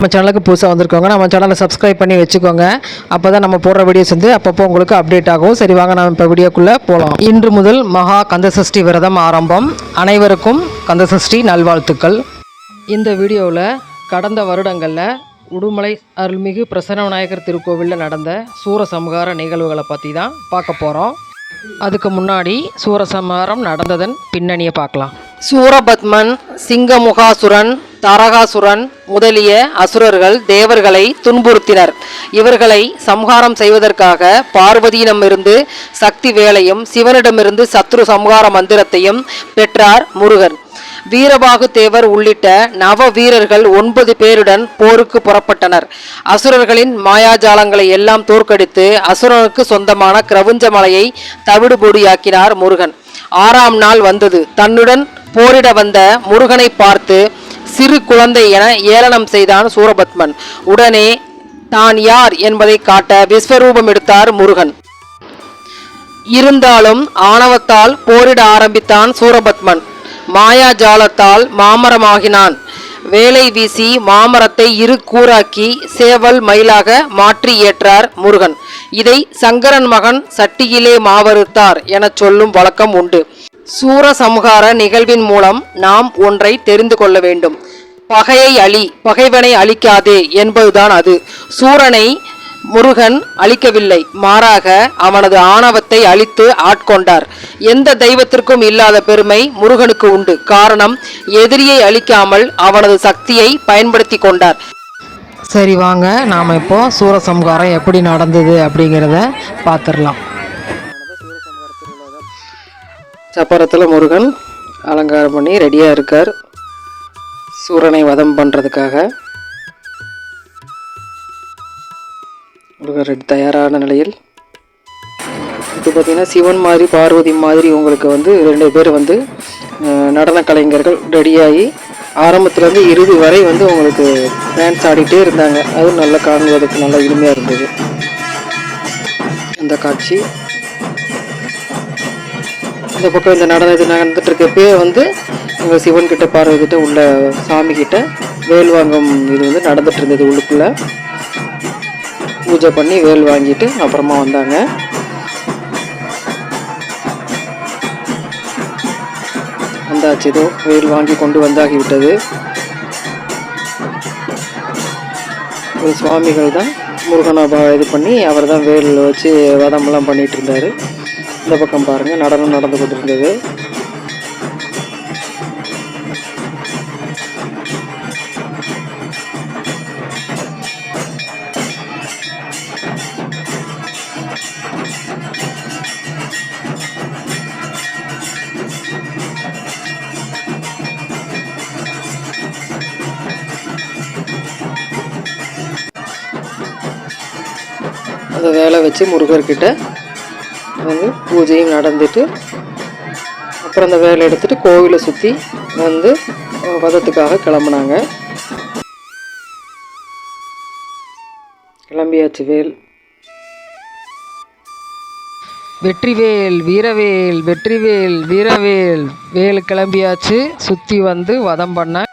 நம்ம சேனலுக்கு புதுசாக வந்திருக்கோங்க, நம்ம சேனலை சப்ஸ்கிரைப் பண்ணி வச்சுக்கோங்க. அப்போ தான் நம்ம போடுற வீடியோஸ் வந்து அப்பப்போ உங்களுக்கு அப்டேட் ஆகும். சரி, வாங்க நம்ம இப்போ வீடியோக்குள்ளே போகலாம். இன்று முதல் மகா கந்தசஷ்டி விரதம் ஆரம்பம். அனைவருக்கும் கந்தசஷ்டி நல்வாழ்த்துக்கள். இந்த வீடியோவில் கடந்த வருடங்களில் உடுமலை அருள்மிகு பிரசன்ன விநாயகர் திருக்கோவிலில் நடந்த சூரசம்ஹார நிகழ்வுகளை பற்றி தான் பார்க்க போகிறோம். அதுக்கு முன்னாடி சூரசம்ஹாரம் நடந்ததன் பின்னணியை பார்க்கலாம். சூரபத்மன், சிங்கமுகாசுரன், தாரகாசுரன் முதலிய அசுரர்கள் தேவர்களை துன்புறுத்தினர். இவர்களை சம்ஹாரம் செய்வதற்காக பார்வதியிடமிருந்து சக்தி வேலையும் சிவனிடமிருந்து சத்ரு சம்ஹார மந்திரத்தையும் பெற்றார் முருகன். வீரபாகு தேவர் உள்ளிட்ட நவ வீரர்கள் 9 பேருடன் போருக்கு புறப்பட்டனர். அசுரர்களின் மாயாஜாலங்களை எல்லாம் தோற்கடித்து அசுரனுக்கு சொந்தமான கிரவுஞ்ச மலையை தவிடுபொடியாக்கினார் முருகன். 6ஆம் நாள் வந்தது. தன்னுடன் போரிட வந்த முருகனை பார்த்து சிறு குழந்தை என ஏளனம் செய்தான் சூரபத்மன். உடனே தான் யார் என்பதை காட்ட விஸ்வரூபம் எடுத்தார் முருகன். இருந்தாலும் ஆணவத்தால் போரிட ஆரம்பித்தான் சூரபத்மன். மாயாஜாலத்தால் மாமரமாகினான். வேலை வீசி மாமரத்தை 2 கூறாக்கி சேவல் மயிலாக மாற்றி ஏற்றார் முருகன். இதை சங்கரன் மகன் சட்டியிலே மாவறுத்தார் என சொல்லும் வழக்கம் உண்டு. சூரசம்ஹார நிகழ்வின் மூலம் நாம் ஒன்றை தெரிந்து கொள்ள வேண்டும். பகையை அழி, பகைவனை அழிக்காதே என்பதுதான் அது. சூரனை முருகன் அழிக்கவில்லை, மாறாக அவனது ஆணவத்தை அழித்து ஆட்கொண்டார். எந்த தெய்வத்திற்கும் இல்லாத பெருமை முருகனுக்கு உண்டு. காரணம், எதிரியை அழிக்காமல் அவனது சக்தியை பயன்படுத்தி கொண்டார். சரி, வாங்க நாம் இப்போ சூரசம்ஹாரம் எப்படி நடந்தது அப்படிங்கிறத பார்த்துடலாம். சப்பரத்தில் முருகன் அலங்காரம் பண்ணி ரெடியாக இருக்கார் சூரனை வதம் பண்ணுறதுக்காக. முருகன் தயாரான நிலையில் இப்போ பார்த்தீங்கன்னா சிவன் மாதிரி பார்வதி மாதிரி உங்களுக்கு வந்து 2 பேர் வந்து நடன கலைஞர்கள் ரெடியாகி ஆரம்பத்துலேருந்து இறுதி வரை வந்து உங்களுக்கு டான்ஸ் ஆடிட்டே இருந்தாங்க. அதுவும் நல்லா காண்பதற்கு நல்லா இனிமையாக இருந்தது அந்த காட்சி. இந்த பக்கம் இந்த நடனது நடந்துட்டு இருக்கப்பே வந்து இங்கே சிவன்கிட்ட பார்வதிக்கிட்ட உள்ள சாமி கிட்ட வேல் வாங்கும் இது வந்து நடந்துட்டு இருந்தது. உள்ளுக்குள்ளே பூஜை பண்ணி வேல் வாங்கிட்டு அப்புறமா வந்தாங்க. வந்தாச்சு, ஏதோ வேல் வாங்கி கொண்டு வந்தாகிவிட்டது. ஒரு சுவாமிகள் தான் முருகனை இது பண்ணி அவர் தான் வேல் வச்சு வதமெல்லாம் பண்ணிட்டு இருந்தார். இந்த பக்கம் பாருங்கள், நடனம் நடந்து கொண்டு இருந்தது. அந்த வேலை வச்சு முருகர்கிட்ட வந்து பூஜையும் நடந்துட்டு அப்புறம் அந்த வேலை எடுத்துகிட்டு கோவிலை சுற்றி வந்து வதத்துக்காக கிளம்புனாங்க. கிளம்பியாச்சு. வேல் வெற்றிவேல் வீரவேல், வெற்றிவேல் வீரவேல், வேல் கிளம்பியாச்சு. சுற்றி வந்து வதம் பண்ண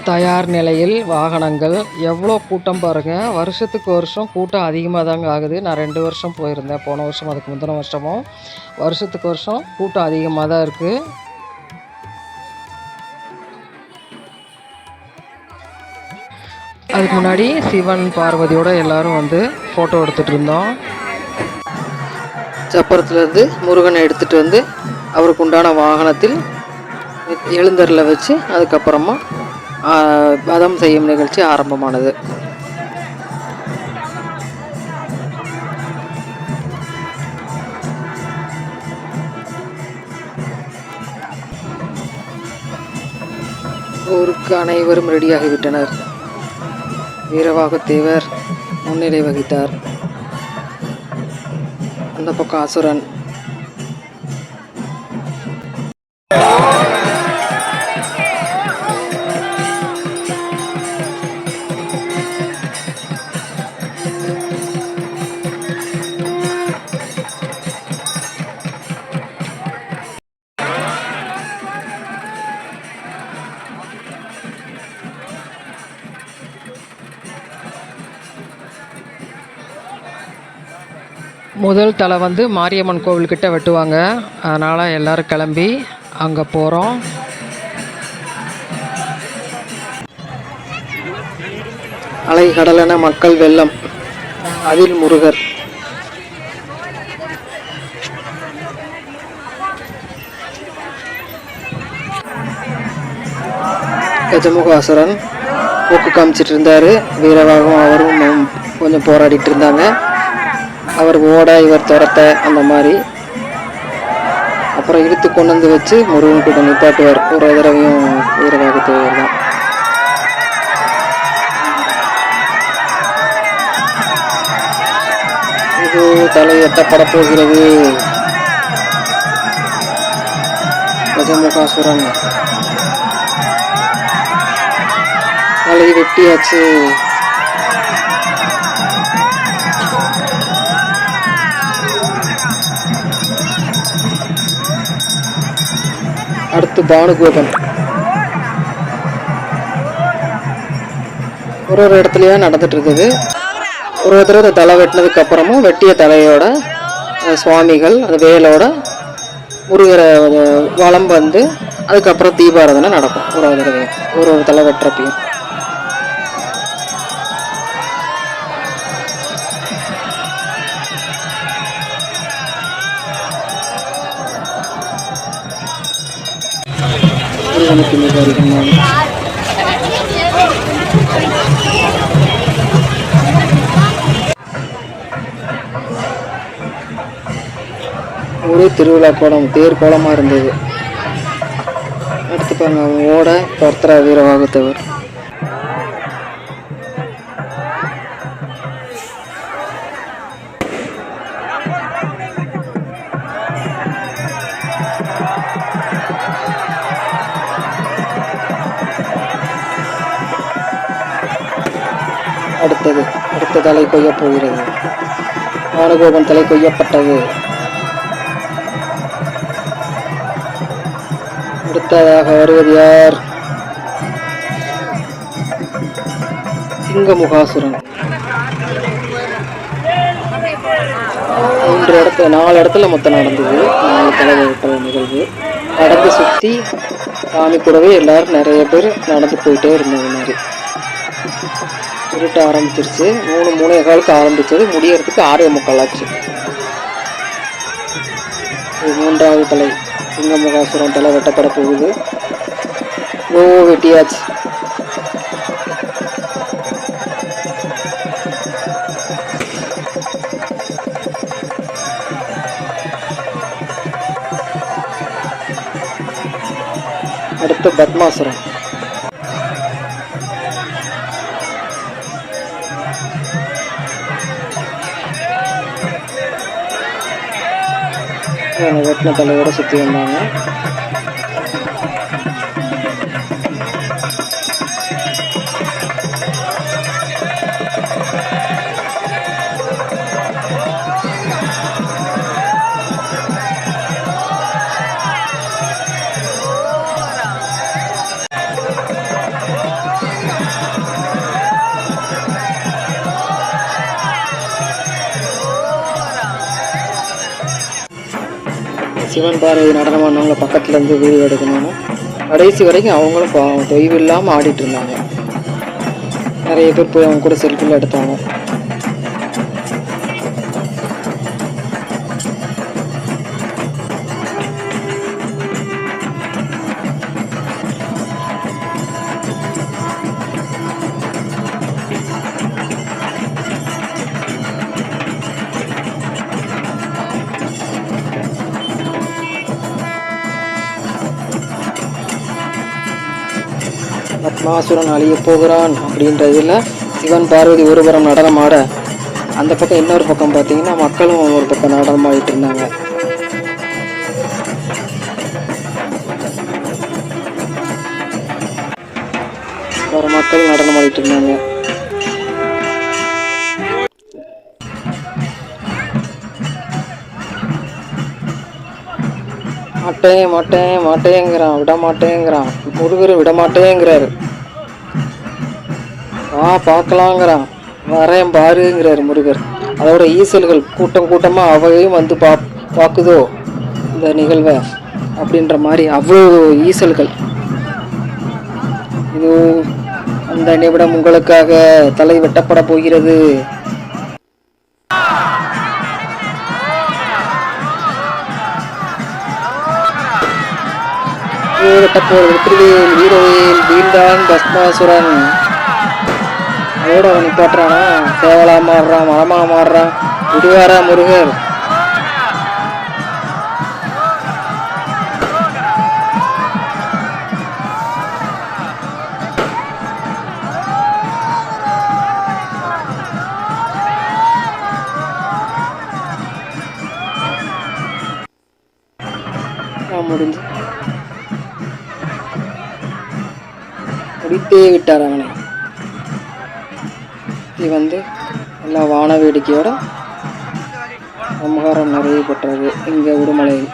தயார் நிலையில் வாகனங்கள். எவ்வளோ கூட்டம் பாருங்கள். வருஷத்துக்கு வருஷம் கூட்டம் அதிகமாக தாங்க ஆகுது. நான் 2 வருஷம் போயிருந்தேன், போன வருஷம் அதுக்கு முந்தின வருஷமும். வருஷத்துக்கு வருஷம் கூட்டம் அதிகமாக தான் இருக்குது. அதுக்கு முன்னாடி சிவன் பார்வதியோடு எல்லோரும் வந்து ஃபோட்டோ எடுத்துகிட்டு இருந்தோம். சப்பரத்துலேருந்து முருகனை எடுத்துகிட்டு வந்து அவருக்கு உண்டான வாகனத்தில் எழுந்தரில் வச்சு அதுக்கப்புறமா வதம் செய்யும் நிகழ்ச்சி ஆரம்பமானது. ஊருக்கு அனைவரும் ரெடியாகிவிட்டனர். வீரபாகு தேவர் முன்னிலை வகித்தார். அந்த பக்கம் அசுரன் முதல் தலை வந்து மாரியம்மன் கோவில்கிட்ட வெட்டுவாங்க. அதனால் எல்லோரும் கிளம்பி அங்கே போகிறோம். அலை கடலென மக்கள் வெள்ளம், அதில் முருகர். கஜமுகாசுரன் போக்கு காமிச்சிட்டு இருந்தார். வீரவாகவும் அவரும் கொஞ்சம் போராடிட்டு இருந்தாங்க. அவர் ஓட, இவர் துரத்த, அந்த மாதிரி. அப்புறம் இழுத்து கொண்டு வந்து வச்சு முருகன் கிட்ட நிப்பாட்டுவார். ஒரு தடவையும் வீரவாகத்தேவர் தான். இது தலை எட்டப்பட போகிறது. கஜமுகாசுரன் தலை வெட்டியாச்சு. அடுத்து பானுகோபன். ஒரு இடத்துலயா நடந்துட்டு இருக்குது. ஒரு தடவை தலை வெட்டினதுக்கு அப்புறமும் வெட்டிய தலையோட சுவாமிகள் அந்த வேலோட முருகரை வலம் வந்து அதுக்கப்புறம் தீபாராதனை நடக்கும். ஒரு தடவை ஒரு தலை வெட்டுறப்பையும். ஒரே திருவிழா கோலம், தேர் கோலமாக இருந்தது. அடுத்து பாருங்க, ஓட துரத்துற வீரவாகத்தேவர். அடுத்த தலை கொய்யப் போகிறது. பானுகோபன் தலை கொய்யப்பட்டது. அடுத்ததாக வருவது யார்? சிங்கமுகாசுரன். 4 இடத்துல மொத்தம் நடந்தது. 4 தலை வெட்டுற நிகழ்வு நடந்து சுற்றி சாமி கூடவே எல்லாரும் நிறைய பேர் நடந்து போயிட்டே இருந்தது. மாதிரி இருட்ட ஆரம்பிச்சிருச்சு. 3:45 ஆரம்பிச்சது. முடியறதுக்கு 6:45 ஆச்சு. மூன்றாவது தலை சிங்கமுகாசுரன் தலை வெட்டப்பட போகுது. வெட்டியாச்சு. அடுத்து பத்மாசுரன். வெட்டின தலையோட சுற்றி வந்தாங்க. சிவன் பார்வதி நடனமானவங்கள பக்கத்துலேருந்து வீடியோ எடுக்கணும்னு கடைசி வரைக்கும் அவங்களும் தொய்வு இல்லாமல் ஆடிட்டு இருந்தாங்க. நிறைய பேர் போய் அவங்க கூட செல்ஃபியில் எடுத்தாங்க. பத்மாசுரன் அழிய போகிறான் அப்படின்றதுல சிவன் பார்வதி ஒருபுறம் நடனம் ஆட, அந்த பக்கம் இன்னொரு பக்கம் பார்த்தீங்கன்னா மக்களும் ஒரு பக்கம் நடனம் ஆடிட்டு இருந்தாங்க. ஒரு மக்கள் நடனம் ஆடிட்டு இருந்தாங்க. மாட்டேங்கிறான், விட மாட்டேங்கிறான். முருகர் விட மாட்டேங்கிறாரு. பார்க்கலாங்கிறான். வரேன் பாருங்கிறாரு முருகர். அதோட ஈசல்கள் கூட்டம் கூட்டமாக அவையும் வந்து பார்க்குதோ இந்த நிகழ்வை அப்படின்ற மாதிரி அவ்வளோ ஈசல்கள். இது அந்த நிமிடம் உங்களுக்காக தலை வெட்டப்பட போகிறது. வெட்டப்போவது திருவேல் வீரவேல் வீழ்ந்தான் பஸ்மாசுரன். அதோட அவன் நிப்பாட்டுறானா, தேவலா மாறுறான், மரமா மாறுறான், விடுவாரா முருகர்? முடிஞ்சு முடித்தே விட்டார் அவனை. இது வந்து எல்லா வான வேடிக்கையோட சம்ஹாரம் நிறைவு பெற்றது. இங்கே உடுமலையில்,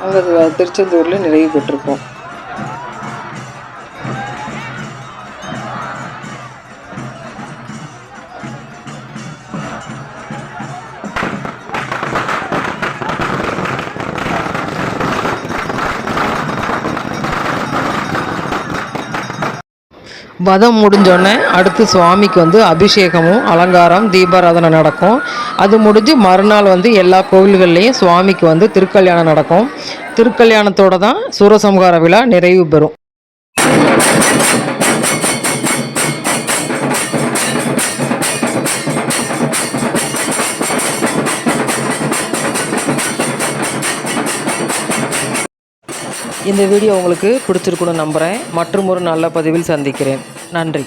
அங்கே திருச்செந்தூரில் நிறைவு பெற்றிருப்போம். வதம் முடிஞ்சோடனே அடுத்து சுவாமிக்கு வந்து அபிஷேகமும் அலங்காரம் தீபாராதனை நடக்கும். அது முடிஞ்சு மறுநாள் வந்து எல்லா கோவில்கள்லேயும் சுவாமிக்கு வந்து திருக்கல்யாணம் நடக்கும். திருக்கல்யாணத்தோடு தான் சூரசம்ஹார விழா நிறைவு பெறும். இந்த வீடியோ உங்களுக்கு பிடிச்சிருக்குன்னு நம்புகிறேன். மற்றும் ஒரு நல்ல பதிவில் சந்திக்கிறேன். நன்றி.